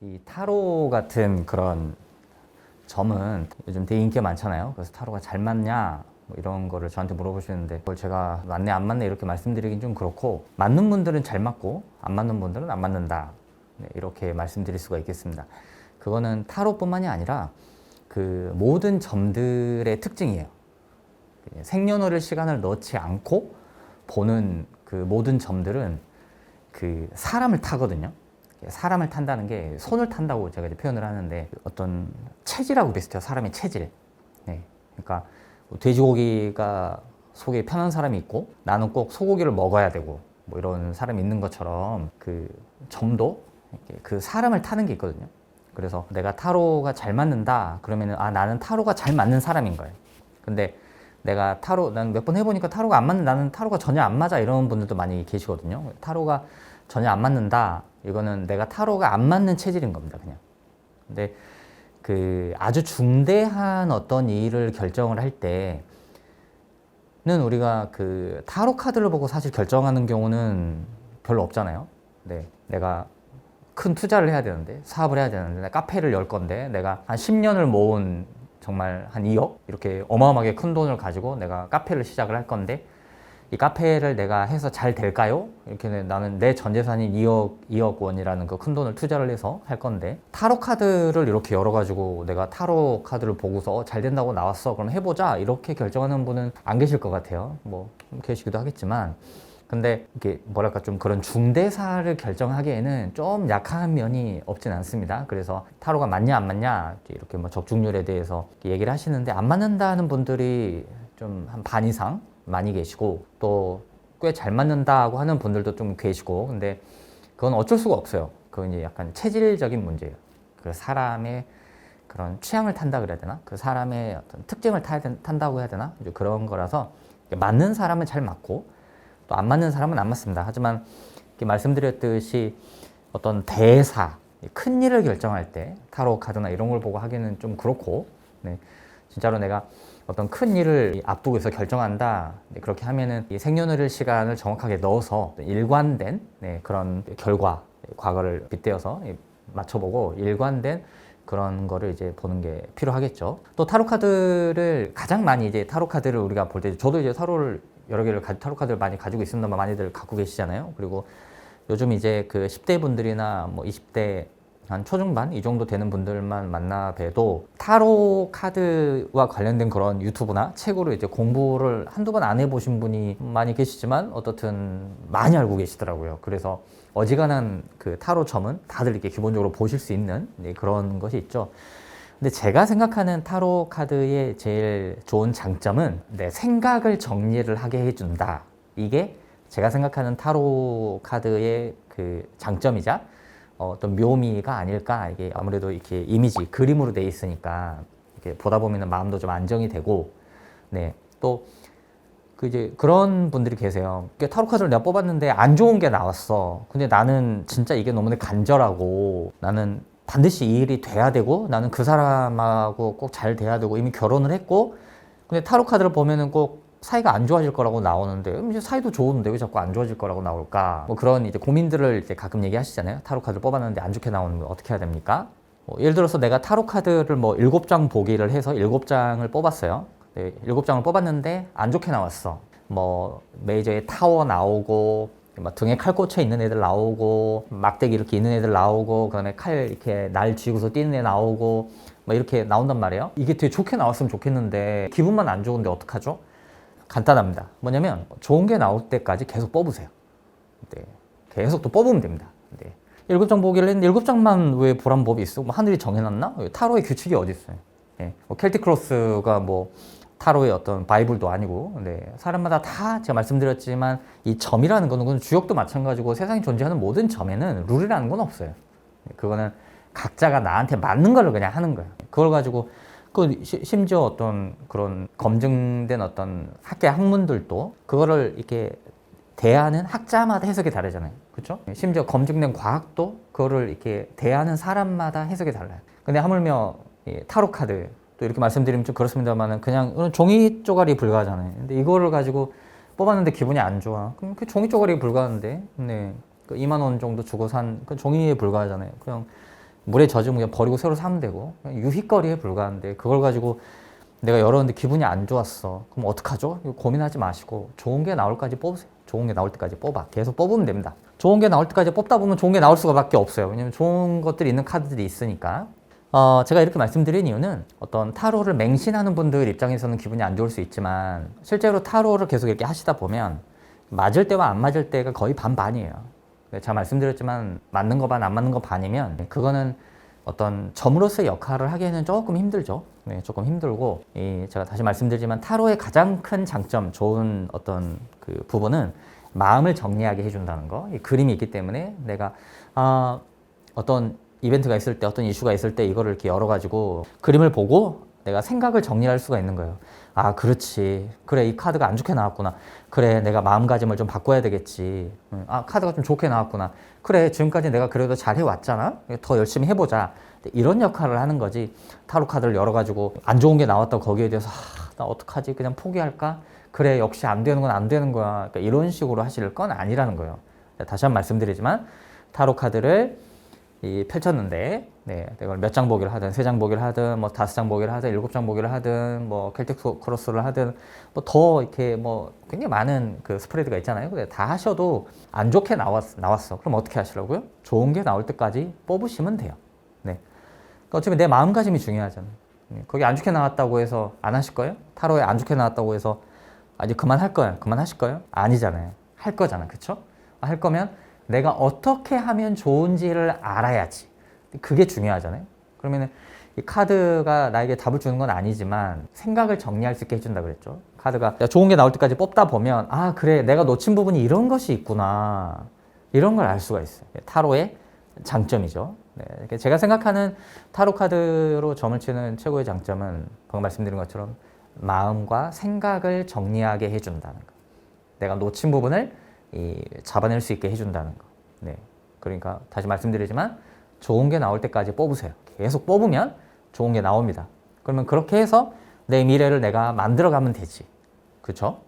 이 타로 같은 그런 점은 요즘 되게 인기가 많잖아요. 그래서 타로가 잘 맞냐 뭐 이런 거를 저한테 물어보시는데 그걸 제가 맞네 안 맞네 이렇게 말씀드리긴 좀 그렇고, 맞는 분들은 잘 맞고 안 맞는 분들은 안 맞는다, 네, 이렇게 말씀드릴 수가 있겠습니다. 그거는 타로뿐만이 아니라 그 모든 점들의 특징이에요. 생년월일 시간을 넣지 않고 보는 그 모든 점들은 그 사람을 타거든요. 사람을 탄다는 게 손을 탄다고 제가 이제 표현을 하는데, 어떤 체질하고 비슷해요. 사람의 체질. 네. 그러니까 돼지고기가 속이 편한 사람이 있고 나는 꼭 소고기를 먹어야 되고 뭐 이런 사람이 있는 것처럼, 그 점도 그 사람을 타는 게 있거든요. 그래서 내가 타로가 잘 맞는다 그러면은 나는 타로가 잘 맞는 사람인 거예요. 근데 내가 타로, 난 몇 번 해보니까 타로가 안 맞는, 나는 타로가 전혀 안 맞아 이런 분들도 많이 계시거든요. 타로가 전혀 안 맞는다, 이거는 내가 타로가 안 맞는 체질인 겁니다, 그냥. 근데 그 아주 중대한 어떤 일을 결정을 할 때는 우리가 그 타로 카드를 보고 사실 결정하는 경우는 별로 없잖아요. 네, 내가 큰 투자를 해야 되는데, 사업을 해야 되는데, 내가 카페를 열 건데, 내가 한 10년을 모은 정말 한 2억? 이렇게 어마어마하게 큰 돈을 가지고 내가 카페를 시작을 할 건데, 이 카페를 내가 해서 잘 될까요? 이렇게 나는 내 전 재산인 2억 원이라는 그 큰 돈을 투자를 해서 할 건데, 타로 카드를 이렇게 열어가지고 내가 타로 카드를 보고서 잘 된다고 나왔어, 그럼 해보자, 이렇게 결정하는 분은 안 계실 것 같아요. 뭐 계시기도 하겠지만, 근데 이게 뭐랄까 좀 그런 중대사를 결정하기에는 좀 약한 면이 없진 않습니다. 그래서 타로가 맞냐 안 맞냐 이렇게 뭐 적중률에 대해서 얘기를 하시는데, 안 맞는다는 분들이 좀 한 반 이상 많이 계시고, 또 꽤 잘 맞는다고 하는 분들도 좀 계시고, 근데 그건 어쩔 수가 없어요. 그건 이제 약간 체질적인 문제예요. 그 사람의 그런 취향을 탄다 그래야 되나? 그 사람의 어떤 특징을 탄다고 해야 되나? 이제 그런 거라서, 맞는 사람은 잘 맞고 또 안 맞는 사람은 안 맞습니다. 하지만 이렇게 말씀드렸듯이 어떤 대사, 큰 일을 결정할 때 타로 카드나 이런 걸 보고 하기는 좀 그렇고, 네, 진짜로 내가 어떤 큰 일을 앞두고 있어 결정한다, 네, 그렇게 하면은 이 생년월일 시간을 정확하게 넣어서 일관된, 네, 그런 결과, 과거를 빗대어서 맞춰보고 일관된 그런 거를 이제 보는 게 필요하겠죠. 또 타로 카드를 가장 많이, 이제 타로 카드를 우리가 볼 때, 저도 이제 타로를 여러 개를 타로 카드를 많이 가지고 있습니다만 많이들 갖고 계시잖아요. 그리고 요즘 이제 그 10대 분들이나 뭐 20대 한 초중반 이 정도 되는 분들만 만나 봬도 타로 카드와 관련된 그런 유튜브나 책으로 이제 공부를 한두 번 안 해보신 분이 많이 계시지만 어떻든 많이 알고 계시더라고요. 그래서 어지간한 그 타로 점은 다들 이렇게 기본적으로 보실 수 있는, 네, 그런 것이 있죠. 근데 제가 생각하는 타로 카드의 제일 좋은 장점은, 내 생각을 정리를 하게 해준다. 이게 제가 생각하는 타로 카드의 그 장점이자 어떤 묘미가 아닐까. 이게 아무래도 이렇게 이미지, 그림으로 돼 있으니까 이렇게 보다 보면 마음도 좀 안정이 되고, 네, 또 그 이제 그런 분들이 계세요. 타로 카드를 내가 뽑았는데 안 좋은 게 나왔어. 근데 나는 진짜 이게 너무 간절하고, 나는 반드시 이 일이 돼야 되고, 나는 그 사람하고 꼭 잘 돼야 되고, 이미 결혼을 했고, 근데 타로 카드를 보면은 꼭 사이가 안 좋아질 거라고 나오는데, 이제 사이도 좋은데 왜 자꾸 안 좋아질 거라고 나올까? 뭐 그런 이제 고민들을 이제 가끔 얘기하시잖아요. 타로 카드를 뽑았는데 안 좋게 나오는 거 어떻게 해야 됩니까? 예를 들어서 내가 타로 카드를 뭐 7장 보기를 해서 7장을 뽑았어요. 네, 7장을 뽑았는데 안 좋게 나왔어. 뭐 메이저에 타워 나오고, 막 등에 칼 꽂혀 있는 애들 나오고, 막대기 이렇게 있는 애들 나오고, 그다음에 칼 이렇게 날 쥐고서 뛰는 애 나오고, 막 이렇게 나온단 말이에요. 이게 되게 좋게 나왔으면 좋겠는데 기분만 안 좋은데 어떡하죠? 간단합니다. 뭐냐면 좋은 게 나올 때까지 계속 뽑으세요. 네, 계속 또 뽑으면 됩니다. 네. 7장 보기를 했는데 7장만 왜 보란 법이 있어? 뭐 하늘이 정해놨나? 타로의 규칙이 어디 있어요? 네. 뭐 켈틱 크로스가 뭐 타로의 어떤 바이블도 아니고, 네, 사람마다 다 제가 말씀드렸지만 이 점이라는 거는, 그건 주역도 마찬가지고 세상에 존재하는 모든 점에는 룰이라는 건 없어요. 그거는 각자가 나한테 맞는 걸 그냥 하는 거예요. 그걸 가지고 그 심지어 어떤 그런 검증된 어떤 학계 학문들도 그거를 이렇게 대하는 학자마다 해석이 다르잖아요. 그렇죠? 심지어 검증된 과학도 그거를 이렇게 대하는 사람마다 해석이 달라요. 근데 하물며 타로 카드, 또 이렇게 말씀드리면 좀 그렇습니다만은 그냥 종이 쪼가리 불과하잖아요. 근데 이거를 가지고 뽑았는데 기분이 안 좋아. 그럼 그 종이 쪼가리에 불과한데, 네, 그 2만 원 정도 주고 산 그 종이에 불과하잖아요. 그냥 물에 젖으면 그냥 버리고 새로 사면 되고 그냥 유희거리에 불과한데 그걸 가지고 내가 열었는데 기분이 안 좋았어. 그럼 어떡하죠? 이거 고민하지 마시고 좋은 게 나올 때까지 뽑으세요. 좋은 게 나올 때까지 뽑아. 계속 뽑으면 됩니다. 좋은 게 나올 때까지 뽑다 보면 좋은 게 나올 수밖에 없어요. 왜냐면 좋은 것들이 있는 카드들이 있으니까. 제가 이렇게 말씀드린 이유는 어떤 타로를 맹신하는 분들 입장에서는 기분이 안 좋을 수 있지만 실제로 타로를 계속 이렇게 하시다 보면 맞을 때와 안 맞을 때가 거의 반반이에요. 제가 말씀드렸지만 맞는 거 반, 안 맞는 거 반이면 그거는 어떤 점으로서의 역할을 하기에는 조금 힘들죠. 네, 조금 힘들고 제가 다시 말씀드리지만 타로의 가장 큰 장점, 좋은 어떤 그 부분은 마음을 정리하게 해준다는 거. 이 그림이 있기 때문에 내가 어떤 이벤트가 있을 때, 어떤 이슈가 있을 때 이거를 이렇게 열어가지고 그림을 보고 내가 생각을 정리할 수가 있는 거예요. 아, 그렇지. 그래, 이 카드가 안 좋게 나왔구나. 그래, 내가 마음가짐을 좀 바꿔야 되겠지. 아, 카드가 좀 좋게 나왔구나. 그래, 지금까지 내가 그래도 잘 해왔잖아. 더 열심히 해보자. 이런 역할을 하는 거지. 타로 카드를 열어가지고 안 좋은 게 나왔다고 거기에 대해서 나 어떡하지? 그냥 포기할까? 그래, 역시 안 되는 건 안 되는 거야. 그러니까 이런 식으로 하실 건 아니라는 거예요. 다시 한번 말씀드리지만 타로 카드를 펼쳤는데, 네, 이걸 몇 장 보기를 하든, 3장 보기를 하든, 뭐 5장 보기를 하든, 7장 보기를 하든, 뭐 켈틱 크로스를 하든, 뭐 더 이렇게 뭐 굉장히 많은 그 스프레드가 있잖아요. 근데 다 하셔도 안 좋게 나왔어. 그럼 어떻게 하시라고요? 좋은 게 나올 때까지 뽑으시면 돼요. 네. 그러니까 어차피 내 마음가짐이 중요하잖아요. 거기 안 좋게 나왔다고 해서 안 하실 거예요? 타로에 안 좋게 나왔다고 해서 이제 그만할 거예요? 그만하실 거예요? 아니잖아요. 할 거잖아. 그쵸? 할 거면 내가 어떻게 하면 좋은지를 알아야지. 그게 중요하잖아요. 그러면 이 카드가 나에게 답을 주는 건 아니지만 생각을 정리할 수 있게 해준다 그랬죠. 카드가 좋은 게 나올 때까지 뽑다 보면 아, 그래, 내가 놓친 부분이 이런 것이 있구나. 이런 걸 알 수가 있어요. 타로의 장점이죠. 네, 제가 생각하는 타로 카드로 점을 치는 최고의 장점은 방금 말씀드린 것처럼 마음과 생각을 정리하게 해준다는 거. 내가 놓친 부분을 잡아낼 수 있게 해준다는 거. 네. 그러니까 다시 말씀드리지만 좋은 게 나올 때까지 뽑으세요. 계속 뽑으면 좋은 게 나옵니다. 그러면 그렇게 해서 내 미래를 내가 만들어가면 되지. 그렇죠?